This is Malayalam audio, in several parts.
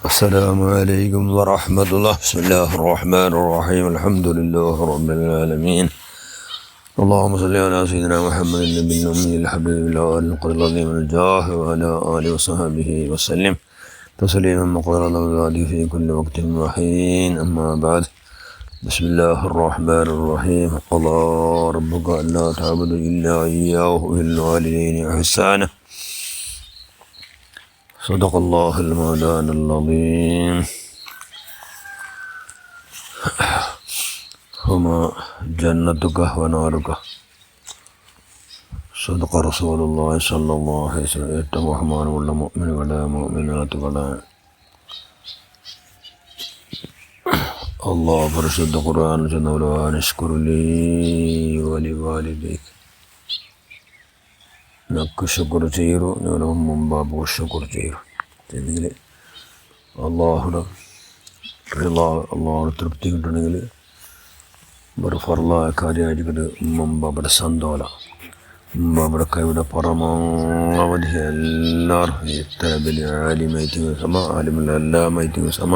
السلام عليكم ورحمة الله. بسم الله الرحمن الرحيم. الحمد لله رب العالمين. اللهم صل على سيدنا محمد النبي الأمي الحبيب الله القدر العظيم الجاه وعلى آله وصحبه وسلم تسليما مقدار الله في كل وقت وحين. أما بعد، بسم الله الرحمن الرحيم. قضى ربك ألا تعبدوا إلا إياه وبالوالدين إحسانا. صدق الله المولان العظيم. هما جنتك ونارك. صدق رسول الله صلى الله عليه وسلم. اتقوا رحمن ولا مؤمن ولا مؤمنات ولا الله പരിശുദ്ധ ഖുർആൻ ചെന്നവരാൻ ഇഷ്കുറുലി വലിവാലിദൈക. നക്ക് ശുക്ർ ചെയ്യൂ, ഞങ്ങളുടെ മുമ്പാബ് ശുക്ർ ചെയ്യൂ. എന്നെങ്കിൽ അള്ളാഹുടെ തൃപ്തി കിട്ടണമെങ്കിൽ ഒരു ഫർലായ കാര്യമായിരിക്കും മുമ്പാബയുടെ സന്തോല. മുമ്പാബയുടെ കൈയുടെ പരമാവധി എല്ലാവരും എത്ര വലിയ ആലിമൈറ്റിങ് സമ ആലിമുള്ള എല്ലാ മൈറ്റിങ് സമ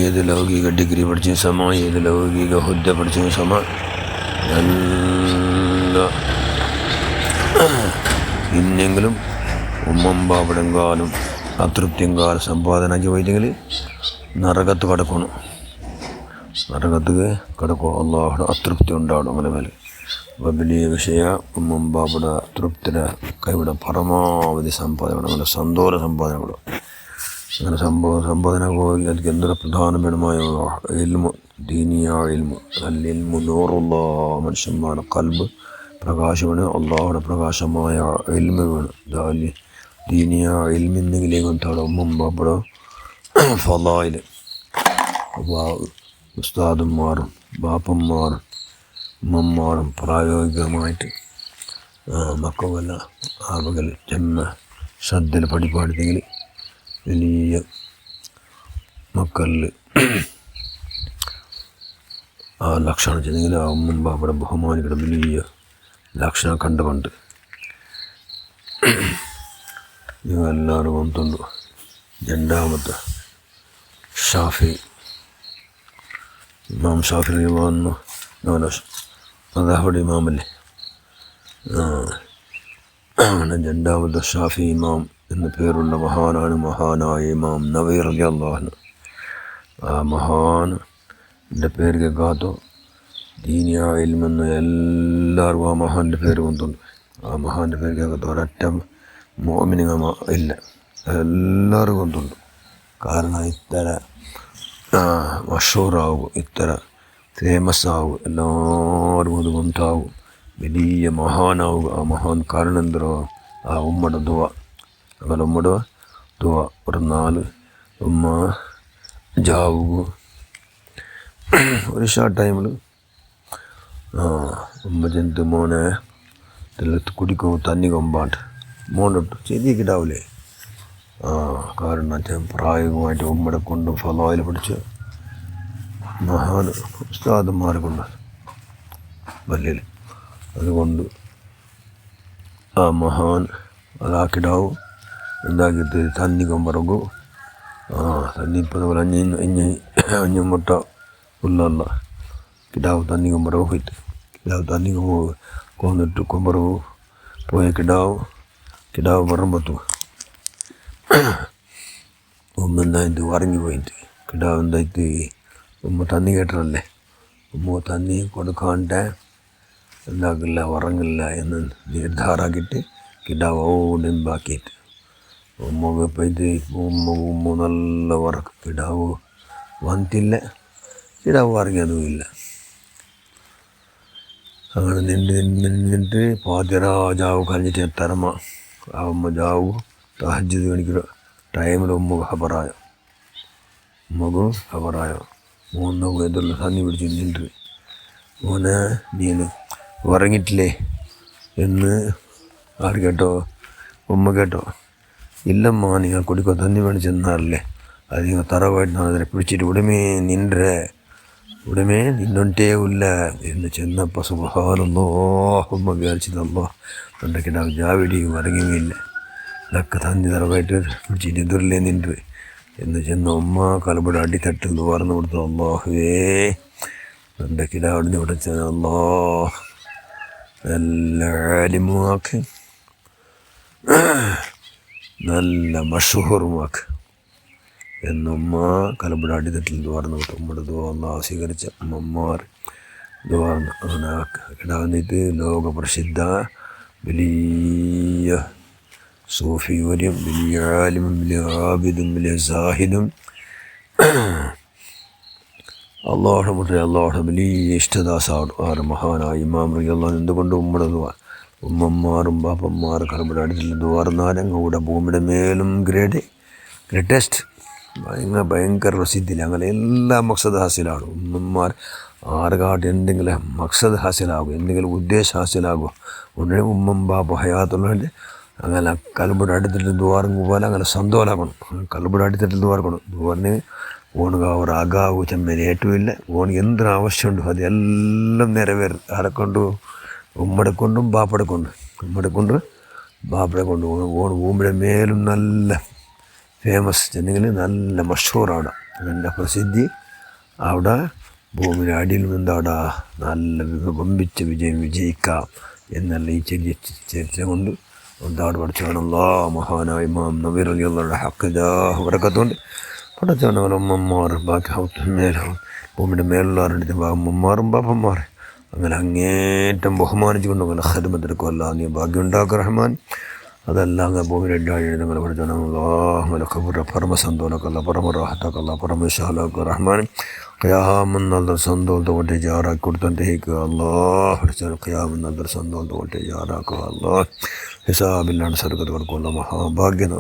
ഏത് ലൗകിക ഡിഗ്രി പഠിച്ച സമ ഏത് ലൗകിക ഹുദ്ദ പഠിച്ച സമ നല്ല ഇന്നെങ്കിലും ഉമ്മമ്പാവിടെങ്കാലും അതൃപ്തിയെങ്കാലും സമ്പാദനമാക്കി പോയിട്ടെങ്കിൽ നരകത്ത് കിടക്കണം. നരകത്ത് കിടക്കും. അള്ളാഹുടെ അതൃപ്തി ഉണ്ടാവണം. അങ്ങനെ മേലെ വലിയ വിഷയ ഉമ്മമ്പാവിടെ തൃപ്തിയുടെ കൈവിടെ പരമാവധി സമ്പാദനം, അങ്ങനെ സന്തോഷ സമ്പാദനം കൂടെ. അങ്ങനെ സമ്പാദന പോയി അതിന് എന്തൊരു പ്രധാനപരമായ ഇൽമു, ദീനിയ ഇൽമു. അല്ലിൽമു നൂറുള്ള മനുഷ്യന്മാരുടെ കൽബ് പ്രകാശമാണ്. അള്ളാഹുടെ പ്രകാശമായ ഇൽമ വേണം. ദാലി ദീനിയ ഇൽമിന്നെങ്കിലേക്ക് വന്നിട്ടാണ് ഉമ്മമ്പാവിടെ ഫലായിൽ ഉസ്താദന്മാരും ബാപ്പന്മാരും ഉമ്മമാരും പ്രായോഗികമായിട്ട് മക്കളല്ല ആവകൽ ജന്മ ശ്രദ്ധയിൽ പഠിപ്പാടുന്നെങ്കിൽ വലിയ മക്കളിൽ ആ ലക്ഷണം ചെന്നെങ്കിൽ ആ ഉമ്മമ്പാവിടെ ബഹുമാനിയുടെ വലിയ ലക്ഷണം കണ്ടുകൊണ്ട് എല്ലാവരും വന്നിട്ടുണ്ട്. രണ്ടാമത്തെ ഷാഫി ഇമാം ഷാഫി വന്നു. അതാഹുടെ ഇമാമല്ലേ. രണ്ടാമത്തെ ഷാഫി ഇമാം എന്ന പേരുള്ള മഹാനായ ഇമാം നവീർ റളിയല്ലാഹു അൻഹു. ആ മഹാൻ്റെ പേര് കേൾക്കാത്തോ ദീനിയ ഇൽമെന്ന് എല്ലാവർക്കും ആ മഹാൻ്റെ പേര് വന്നിട്ടുണ്ട്. ആ മഹാൻ്റെ പേര് കേൾക്കാത്ത ഒരൊറ്റ മോമിനിങ്ങ ഇല്ല, എല്ലാവർക്കും വന്നിട്ടുണ്ട്. കാരണം ഇത്ര മഷൂറാവും, ഇത്ര ഫേമസ് ആവും, എല്ലാവരും അത് വന്നിട്ടാവും, വലിയ മഹാനാവുക. ആ മഹാൻ കാരണം എന്തോ ആ ഉമ്മയുടെ ദുവ. അങ്ങനെ ഉമ്മയുടെ ദുവ ഒരു 4 ഉമ്മ ജാവുക ഒരു ഷാർട്ട് ടൈമിൽ ഉമ്മ ചെന്ത് മോനെ കുടിക്കോ തന്നി കൊമ്പാട്ട് മോണ്ടിട്ട് ചെതിക്കിടാവില്ലേ. കാരണം പ്രായോഗികമായിട്ട് ഉമ്മടെ കൊണ്ട് ഫലായിൽ പഠിച്ച് മഹാൻ ഉസ്താദന്മാരെ കൊണ്ട് വല്ലിൽ. അതുകൊണ്ട് ആ മഹാൻ അതാക്കിടാവും എന്താക്കിയിട്ട് തന്നി കൊമ്പറങ്ങും. തന്നി ഇപ്പം അതുപോലെ അഞ്ഞുമുട്ട ഉള്ളല്ല കിടാവ് തന്നി കൊമ്പറവ് പോയിട്ട് കിടാവ് തന്നി കൊന്നിട്ട് കൊമ്പറവ് പോയ കിടാവ് പറമ്പത്തു ഉമ്മ എന്തായിട്ട് ഉറങ്ങി പോയിട്ട് കിടാവ് എന്തായിട്ട് ഉമ്മ തന്നി കേട്ടല്ലേ. ഉമ്മ തന്നി കൊടുക്കാണ്ട് എന്താക്കില്ല, ഉറങ്ങില്ല എന്ന് നിർദ്ധാരാക്കിയിട്ട് കിടാവ് ഓടുമ്പാക്കിയിട്ട് ഉമ്മക്ക് പോയിട്ട് ഉമ്മ നല്ല ഉറക്കം. കിടാവ് വന്നിട്ടില്ല, കിടാവ് ഉറങ്ങിയതുമില്ല. അങ്ങനെ നിന്നിട്ട് പാതിരാജാവ് കഴിഞ്ഞിട്ട് എത്തരമ ആ ഉമ്മ ജാവു തഹജ്ജുദ് കാണിക്കുന്ന ടൈമിൽ ഉമ്മക്ക് ഖബറായോ. 3 എതിർന്ന് തന്നി പിടിച്ച് നിന്നിട്ട് മോനെ നീ ഉറങ്ങിയിട്ടില്ലേ എന്ന് ആര് കേട്ടോ? ഉമ്മ കേട്ടോ? ഇല്ലമ്മ, നിങ്ങൾ കുടിക്കോ തന്നി മേടിച്ചെന്നാറല്ലേ, അത് നിങ്ങൾ തറവായിട്ട് അതിനെ പിടിച്ചിട്ട് ഉടമേ നിന്നൊണ്ടേ ഇല്ല എന്ന് ചെന്നപ്പോൾ സുബ്ഹാനല്ലാഹ് ഉമ്മ വിചാരിച്ചതല്ലോ എൻ്റെ കിടാവ് ജാവിടി ഉറങ്ങിയില്ല. ഇതൊക്കെ തന്നി തറവായിട്ട് പിടിച്ചിട്ട് എതിരില്ലേ നിன்று എന്ന് ചെന്ന് ഉമ്മ കലബിടെ അടിത്തട്ടിൽ തുറന്നു കൊടുത്തു. അല്ലാഹുവേ എൻ്റെ കിടാവിടുന്ന് ഇവിടെ ചെന്ന് അല്ലാഹ് നല്ല ആലിമുമാക്ക്, നല്ല മഷൂറുമാക്ക് എന്നുമ്മ കലബിടെ അടിത്തട്ടിൽ തുറന്നു കൊടുത്തു. ഉമ്മയുടെ അല്ലാഹ് സ്വീകരിച്ച ഉമ്മമാർ തുറന്നു. അങ്ങനെ കിടാവിന്നിട്ട് ലോകപ്രസിദ്ധ വലിയ സൂഫി വര്യം, വലിയ ആലിമും, വലിയ ആബിദും, വലിയ സാഹിദും, അള്ളാഹുടെ വലിയ ഇഷ്ടദാസാണ് മഹാനായ ഇമാം റളിയല്ലാഹു എന്തുകൊണ്ട് ഉമ്മയുടെ ദുആ, ഉമ്മമാരും ബാപ്പന്മാരും കലബിടെ അടുത്തിൽ ദുആർന്നാലും കൂടെ ഭൂമിയുടെ മേലും ഗ്രേറ്റസ്റ്റ് ഭയങ്കര പ്രസിദ്ധിയില്ല. അങ്ങനെ എല്ലാ മക്സദ് ഹാസിലാണ്. ഉമ്മമാർ ആറുകാട്ട് എന്തെങ്കിലും മക്സദ് ഹാസിലാകും, എന്തെങ്കിലും ഉദ്ദേശം ഹാസിലാകും ഉടനെ ഉമ്മം ബാപ്പ ഹയാത്തുള്ളതിൻ്റെ അങ്ങനെ കലബിടെ അടുത്തിട്ട് ദ്വാരം പോലെ അങ്ങനെ സന്തോലാക്കണം. കലബിടെ അടുത്തിട്ട് ദ്വാരക്കണം. ദ്വാറിന് ഓണുക ഒരു അകാവ് ചെമ്മേന് ഏറ്റുമില്ല. ഓൺ എന്തിനു ആവശ്യമുണ്ടോ അതെല്ലാം നിറവേറും. ആരെക്കൊണ്ട്? ഉമ്മടെ കൊണ്ടും ബാപ്പടെ കൊണ്ട്. ഉമ്മടെ കൊണ്ട് ബാപ്പടെ കൊണ്ട് ഓൺ ഭൂമിയുടെ മേലും നല്ല ഫേമസ് ചെന്നെങ്കിൽ നല്ല മഷൂറാണ്. നല്ല പ്രസിദ്ധി അവിടെ ഭൂമിയുടെ അടിയിൽ നിന്ന് അവിടെ നല്ല വമ്പിച്ച വിജയിക്കാം എന്നല്ല ഈ ചെറിയ ചരിത്രം കൊണ്ട് ഒന്നാട് പഠിച്ചവനല്ലാ മഹാനായ ഇമാം നബി റളിയല്ലാഹുവിന്റെ ഹക്ക് ജാഹ് ബറക്കത്തുകൊണ്ട് പഠിച്ചവനവൻ ഉമ്മമാർ ബാക്കി ഭൂമിയുടെ മേലുള്ളവരുടെ ഉമ്മമാരും ബാപ്പന്മാർ അങ്ങനെ അങ്ങേറ്റം ബഹുമാനിച്ചു കൊണ്ട് അങ്ങനെ ഖിദ്മത്തെടുക്കും. അല്ലാ നീ ഭാഗ്യം ഉണ്ടാക്കുക റഹ്മാൻ. അതെല്ലാം അങ്ങനെ ഭൂമിയുടെ എഴുതങ്ങൾ പഠിച്ചവനല്ലാ അങ്ങനെ ഖബറ പരമ സന്തോലക്കല്ല, പരമ റാഹത്താക്കല്ല, പരമ ശാലാക്കുക റഹ്മാൻ. ഖിയാമെന്നുള്ള സന്തോഷം തോട്ടെ ജാറാക്കി കൊടുത്തണ്ടേക്കുക അല്ലാഹ്. ഖിയാമെന്നുള്ള സന്തോഷം തോട്ടെ ജാറാക്കുക അല്ലാഹ്. ഹിസാബില്ലാണ്ട് സ്വർഗ്ഗത്ത് കൊടുക്കുള്ള മഹാഭാഗ്യം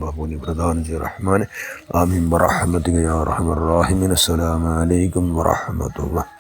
ബാപ്പൂനി പ്രധാനം ചെയ്യ റഹ്മാൻ. ആമീൻ ബിറഹ്മതിക യാ അർഹമർ റഹീമീൻ. അസ്സലാമു അലൈക്കും വറഹ്മത്തുള്ളാഹി.